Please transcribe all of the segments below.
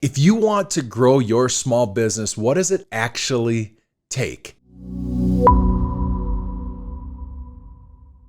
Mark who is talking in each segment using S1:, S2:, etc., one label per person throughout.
S1: If you want to grow your small business, what does it actually take?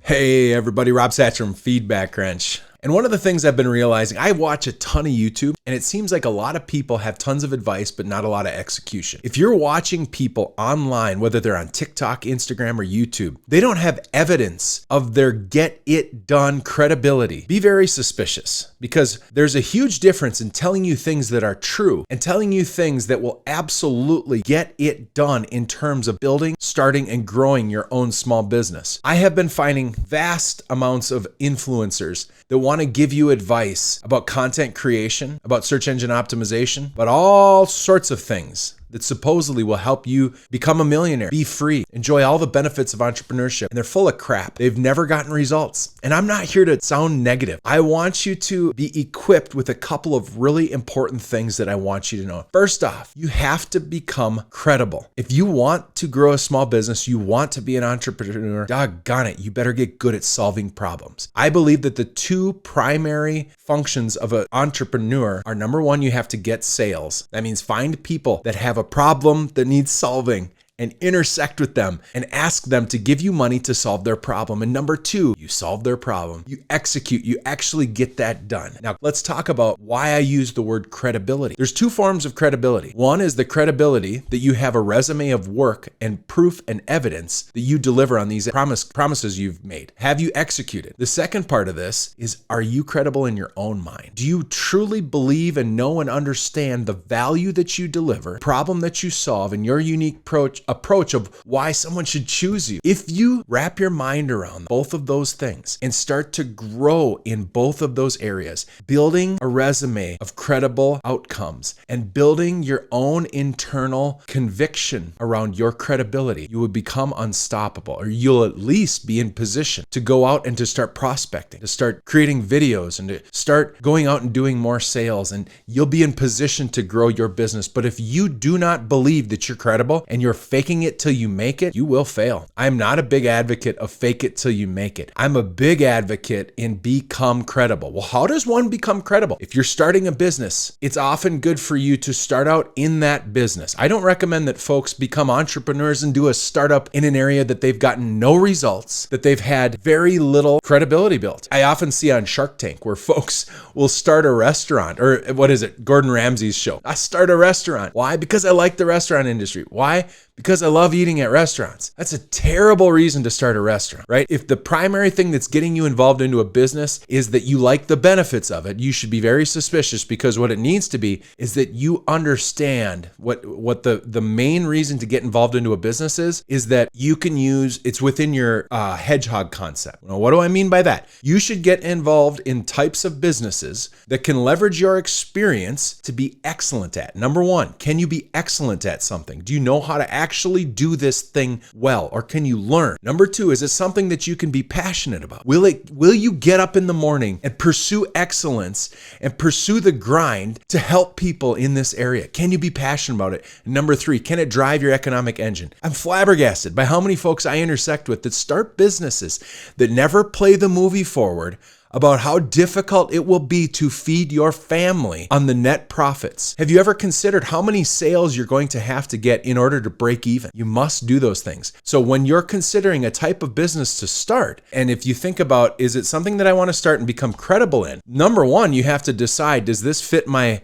S1: Hey everybody, Rob Satcher from Feedback Wrench. And one of the things I've been realizing, I watch a ton of YouTube, and it seems like a lot of people have tons of advice, but not a lot of execution. If you're watching people online, whether they're on TikTok, Instagram, or YouTube, they don't have evidence of their get it done credibility. Be very suspicious, because there's a huge difference in telling you things that are true and telling you things that will absolutely get it done in terms of building, starting, and growing your own small business. I have been finding vast amounts of influencers that want to give you advice about content creation, about search engine optimization, but all sorts of things that supposedly will help you become a millionaire, be free, enjoy all the benefits of entrepreneurship. And they're full of crap. They've never gotten results. And I'm not here to sound negative. I want you to be equipped with a couple of really important things that I want you to know. First off, you have to become credible. If you want to grow a small business, you want to be an entrepreneur, doggone it, you better get good at solving problems. I believe that the two primary functions of an entrepreneur are, number one, you have to get sales. That means find people that have a problem that needs solving and intersect with them and ask them to give you money to solve their problem. And number two, you solve their problem, you execute, you actually get that done. Now, let's talk about why I use the word credibility. There's two forms of credibility. One is the credibility that you have a resume of work and proof and evidence that you deliver on these promises you've made. Have you executed? The second part of this is, are you credible in your own mind? Do you truly believe and know and understand the value that you deliver, problem that you solve, and your unique approach of why someone should choose you? If you wrap your mind around both of those things and start to grow in both of those areas, building a resume of credible outcomes and building your own internal conviction around your credibility, you will become unstoppable, or you'll at least be in position to go out and to start prospecting, to start creating videos, and to start going out and doing more sales, and you'll be in position to grow your business. But if you do not believe that you're credible and you're faking it till you make it, you will fail. I'm not a big advocate of fake it till you make it. I'm a big advocate in become credible. Well, how does one become credible? If you're starting a business, it's often good for you to start out in that business. I don't recommend that folks become entrepreneurs and do a startup in an area that they've gotten no results, that they've had very little credibility built. I often see on Shark Tank where folks will start a restaurant, or what is it, Gordon Ramsay's show. I start a restaurant. Why? Because I like the restaurant industry. Why? Because I love eating at restaurants. That's a terrible reason to start a restaurant, right? If the primary thing that's getting you involved into a business is that you like the benefits of it, you should be very suspicious, because what it needs to be is that you understand what the main reason to get involved into a business is that you can use, it's within your hedgehog concept. Now, what do I mean by that? You should get involved in types of businesses that can leverage your experience to be excellent at. Number one, can you be excellent at something? Do you know how to actually do this thing well, or can you learn? Number two, is it something that you can be passionate about? Will you get up in the morning and pursue excellence and pursue the grind to help people in this area? Can you be passionate about it? And number three, can it drive your economic engine? I'm flabbergasted by how many folks I intersect with that start businesses that never play the movie forward about how difficult it will be to feed your family on the net profits. Have you ever considered how many sales you're going to have to get in order to break even? You must do those things. So when you're considering a type of business to start, and if you think about, is it something that I want to start and become credible in? Number one, you have to decide, does this fit my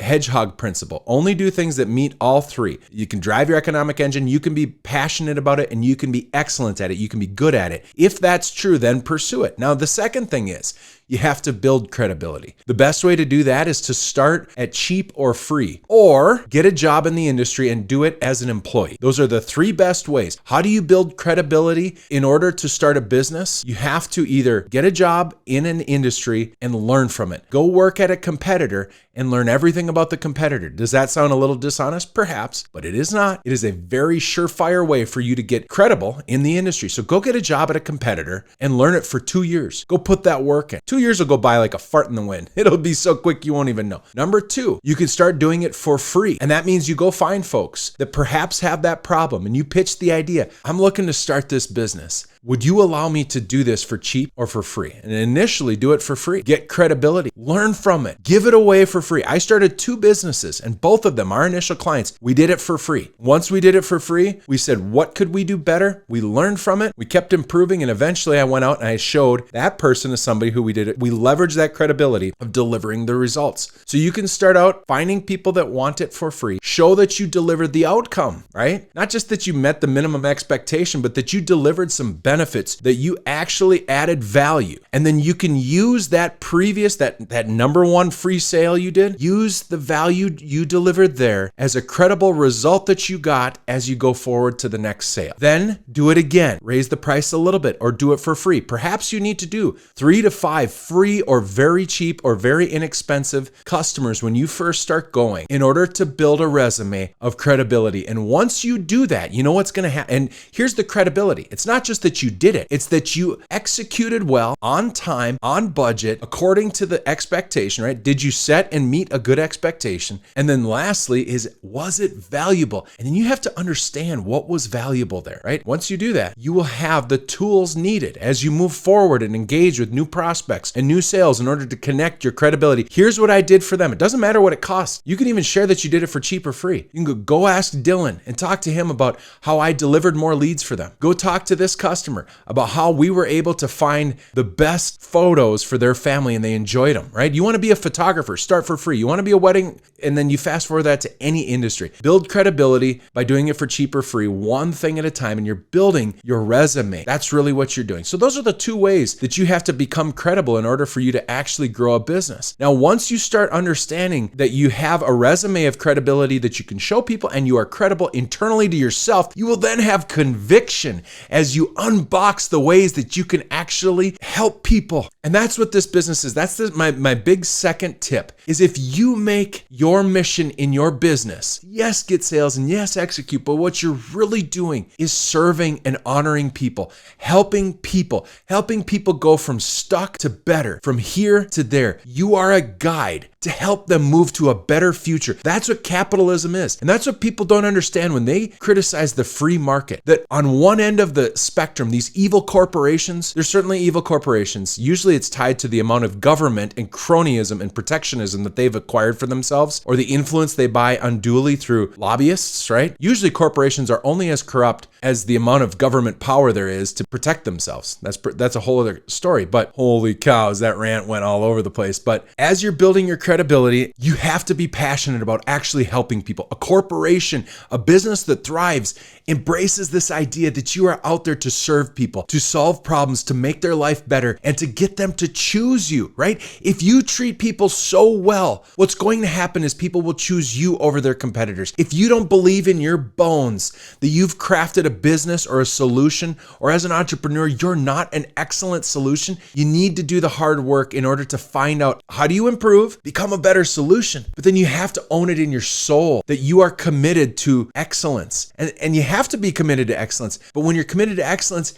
S1: hedgehog principle? Only do things that meet all three. You can drive your economic engine, you can be passionate about it, and you can be excellent at it. You can be good at it. If that's true, then pursue it. Now, the second thing is, you have to build credibility. The best way to do that is to start at cheap or free, or get a job in the industry and do it as an employee. Those are the three best ways. How do you build credibility in order to start a business? You have to either get a job in an industry and learn from it. Go work at a competitor and learn everything about the competitor. Does that sound a little dishonest? Perhaps, but it is not. It is a very surefire way for you to get credible in the industry. So go get a job at a competitor and learn it for 2 years. Go put that work in. 2 years will go by like a fart in the wind. It'll be so quick you won't even know. Number two, you can start doing it for free. And that means you go find folks that perhaps have that problem and you pitch the idea. I'm looking to start this business. Would you allow me to do this for cheap or for free? And initially do it for free. Get credibility. Learn from it. Give it away for free. I started 2 businesses and both of them, our initial clients, we did it for free. Once we did it for free, we said, what could we do better? We learned from it. We kept improving. And eventually I went out and I showed that person as somebody who we did it. We leveraged that credibility of delivering the results. So you can start out finding people that want it for free. Show that you delivered the outcome, right? Not just that you met the minimum expectation, but that you delivered some benefits, that you actually added value. And then you can use that previous, that number 1 free sale you did, use the value you delivered there as a credible result that you got as you go forward to the next sale. Then do it again, raise the price a little bit or do it for free. Perhaps you need to do 3 to 5 free or very cheap or very inexpensive customers when you first start going in order to build a resume of credibility. And once you do that, you know what's going to happen. And here's the credibility. It's not just that you did it. It's that you executed well, on time, on budget, according to the expectation, right? Did you set and meet a good expectation? And then lastly was it valuable? And then you have to understand what was valuable there, right? Once you do that, you will have the tools needed as you move forward and engage with new prospects and new sales in order to connect your credibility. Here's what I did for them. It doesn't matter what it costs. You can even share that you did it for cheap or free. You can go ask Dylan and talk to him about how I delivered more leads for them. Go talk to this customer about how we were able to find the best photos for their family and they enjoyed them, right? You want to be a photographer, start for free. You want to be a wedding, and then you fast forward that to any industry. Build credibility by doing it for cheap or free, one thing at a time, and you're building your resume. That's really what you're doing. So those are the 2 ways that you have to become credible in order for you to actually grow a business. Now, once you start understanding that you have a resume of credibility that you can show people and you are credible internally to yourself, you will then have conviction as you unbox the ways that you can actually help people. And that's what this business is. That's my big second tip is if you make your mission in your business, yes, get sales and yes, execute, but what you're really doing is serving and honoring people, helping people go from stuck to better, from here to there. You are a guide to help them move to a better future. That's what capitalism is. And that's what people don't understand when they criticize the free market. That on one end of the spectrum, these evil corporations, they're certainly evil corporations. Usually it's tied to the amount of government and cronyism and protectionism that they've acquired for themselves or the influence they buy unduly through lobbyists, right? Usually corporations are only as corrupt as the amount of government power there is to protect themselves. That's a whole other story, but holy cows, that rant went all over the place. But as you're building your credibility, you have to be passionate about actually helping people. A corporation, a business that thrives, embraces this idea that you are out there to serve people, to solve problems, to make their life better, and to get them to choose you, right? If you treat people so well, what's going to happen is people will choose you over their competitors. If you don't believe in your bones that you've crafted a business or a solution, or as an entrepreneur, you're not an excellent solution, you need to do the hard work in order to find out how do you improve, become a better solution. But then you have to own it in your soul that you are committed to excellence. And you have to be committed to excellence. But when you're committed to excellence,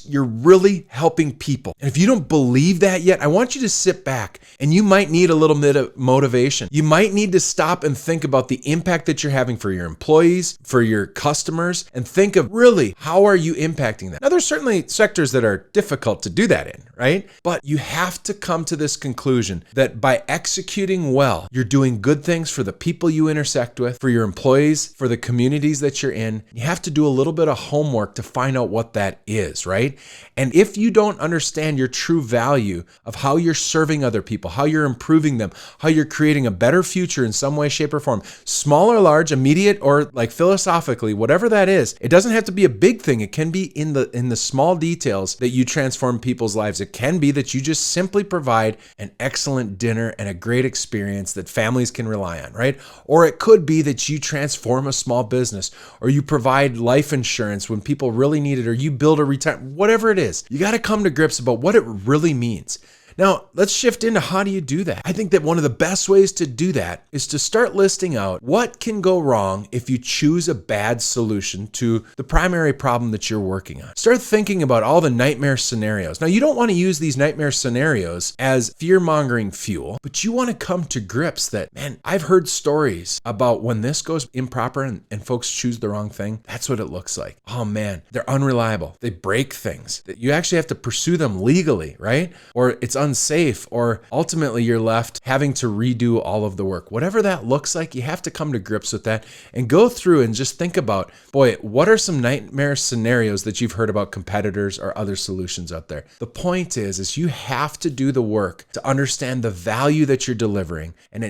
S1: you're really helping people. And if you don't believe that yet, I want you to sit back and you might need a little bit of motivation. You might need to stop and think about the impact that you're having for your employees, for your customers, and think of really how are you impacting them. Now, there's certainly sectors that are difficult to do that in, right? But you have to come to this conclusion that by executing well, you're doing good things for the people you intersect with, for your employees, for the communities that you're in. You have to do a little bit of homework to find out what that is, right? And if you don't understand your true value of how you're serving other people, how you're improving them, how you're creating a better future in some way, shape, or form, small or large, immediate or like philosophically, whatever that is, it doesn't have to be a big thing. It can be in the small details that you transform people's lives. It can be that you just simply provide an excellent dinner and a great experience that families can rely on, right? Or it could be that you transform a small business, or you provide life insurance when people really need it, or you build a retirement, whatever it is. You got to come to grips about what it really means. Now, let's shift into how do you do that? I think that one of the best ways to do that is to start listing out what can go wrong if you choose a bad solution to the primary problem that you're working on. Start thinking about all the nightmare scenarios. Now, you don't want to use these nightmare scenarios as fear-mongering fuel, but you want to come to grips that, man, I've heard stories about when this goes improper and folks choose the wrong thing. That's what it looks like. Oh man, they're unreliable. They break things. You actually have to pursue them legally, right? Or it's unsafe, or ultimately you're left having to redo all of the work. Whatever that looks like, you have to come to grips with that and go through and just think about, boy, what are some nightmare scenarios that you've heard about competitors or other solutions out there? The point is you have to do the work to understand the value that you're delivering, and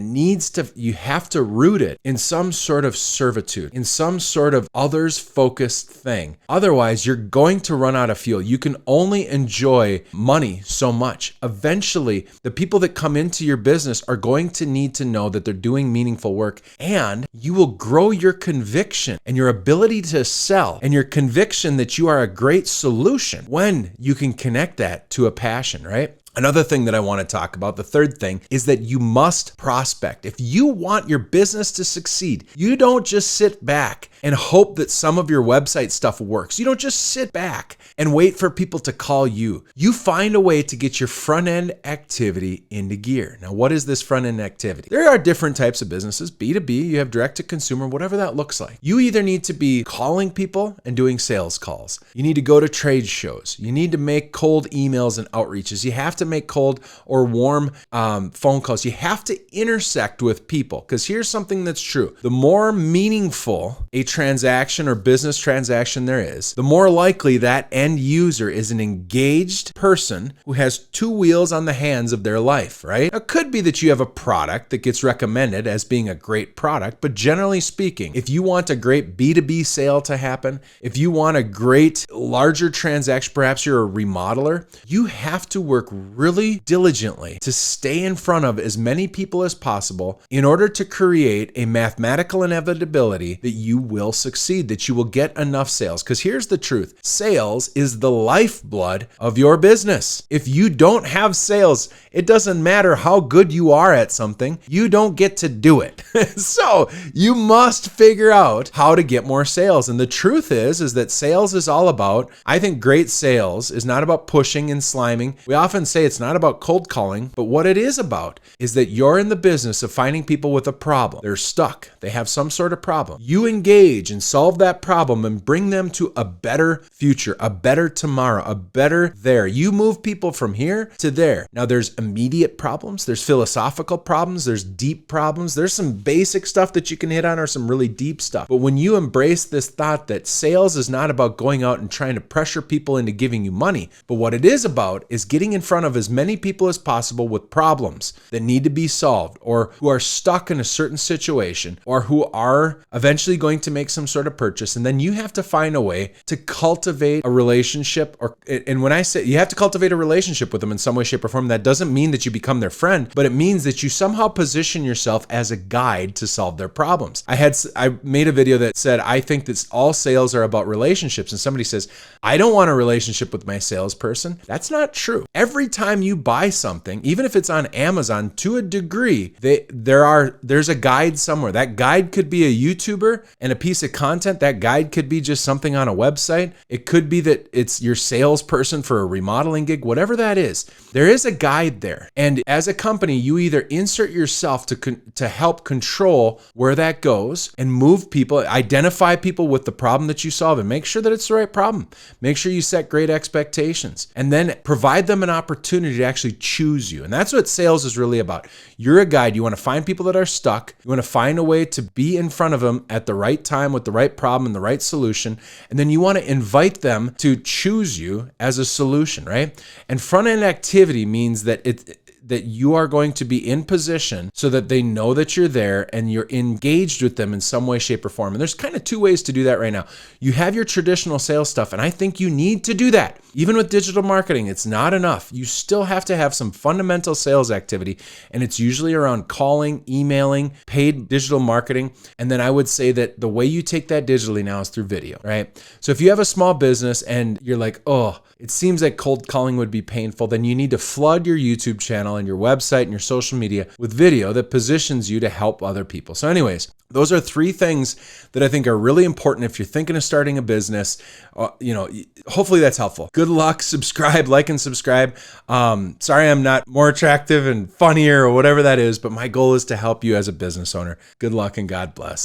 S1: you have to root it in some sort of servitude, in some sort of others-focused thing. Otherwise, you're going to run out of fuel. You can only enjoy money so much. Eventually, the people that come into your business are going to need to know that they're doing meaningful work, and you will grow your conviction and your ability to sell and your conviction that you are a great solution when you can connect that to a passion, right? Another thing that I want to talk about, the third thing, is that you must prospect. If you want your business to succeed, you don't just sit back and hope that some of your website stuff works. You don't just sit back and wait for people to call you. You find a way to get your front-end activity into gear. Now, what is this front-end activity? There are different types of businesses, B2B, you have direct-to-consumer, whatever that looks like. You either need to be calling people and doing sales calls. You need to go to trade shows. You need to make cold emails and outreaches. You have to make cold or warm phone calls. You have to intersect with people, because here's something that's true. The more meaningful a transaction or business transaction there is, the more likely that end user is an engaged person who has two wheels on the hands of their life, right? It could be that you have a product that gets recommended as being a great product, but generally speaking, if you want a great B2B sale to happen, if you want a great larger transaction, perhaps you're a remodeler, you have to work really diligently to stay in front of as many people as possible in order to create a mathematical inevitability that you will succeed, that you will get enough sales. Because here's the truth. Sales is the lifeblood of your business. If you don't have sales, it doesn't matter how good you are at something, you don't get to do it. So you must figure out how to get more sales. And the truth is that sales is all about, I think great sales is not about pushing and sliming. We often say it's not about cold calling, but what it is about is that you're in the business of finding people with a problem. They're stuck. They have some sort of problem. You engage and solve that problem and bring them to a better future, a better tomorrow, a better there. You move people from here to there. Now there's immediate problems. There's philosophical problems. There's deep problems. There's some basic stuff that you can hit on or some really deep stuff. But when you embrace this thought that sales is not about going out and trying to pressure people into giving you money, but what it is about is getting in front of as many people as possible with problems that need to be solved, or who are stuck in a certain situation, or who are eventually going to make some sort of purchase. And then you have to find a way to cultivate a relationship, and when I say you have to cultivate a relationship with them in some way, shape, or form, that doesn't mean that you become their friend, but it means that you somehow position yourself as a guide to solve their problems. I made a video that said, I think that all sales are about relationships. And somebody says, I don't want a relationship with my salesperson. That's not true. Every time you buy something, even if it's on Amazon, to a degree, there's a guide somewhere. That guide could be a YouTuber and a piece of content. That guide could be just something on a website. It could be that it's your salesperson for a remodeling gig, whatever that is. There is a guide there. And as a company, you either insert yourself to help control where that goes and move people, identify people with the problem that you solve and make sure that it's the right problem. Make sure you set great expectations and then provide them an opportunity to actually choose you. And that's what sales is really about. You're a guide. You want to find people that are stuck. You want to find a way to be in front of them at the right time with the right problem and the right solution. And then you want to invite them to choose you as a solution, right? And front-end activity means that that you are going to be in position so that they know that you're there and you're engaged with them in some way, shape, or form. And there's kind of two ways to do that right now. You have your traditional sales stuff, and I think you need to do that. Even with digital marketing, it's not enough. You still have to have some fundamental sales activity, and it's usually around calling, emailing, paid digital marketing. And then I would say that the way you take that digitally now is through video, right? So if you have a small business and you're like, oh, it seems like cold calling would be painful, then you need to flood your YouTube channel and your website and your social media with video that positions you to help other people. So anyways, those are 3 things that I think are really important if you're thinking of starting a business. Hopefully that's helpful. Good luck. Subscribe, like, and subscribe. Sorry I'm not more attractive and funnier or whatever that is, but my goal is to help you as a business owner. Good luck and God bless.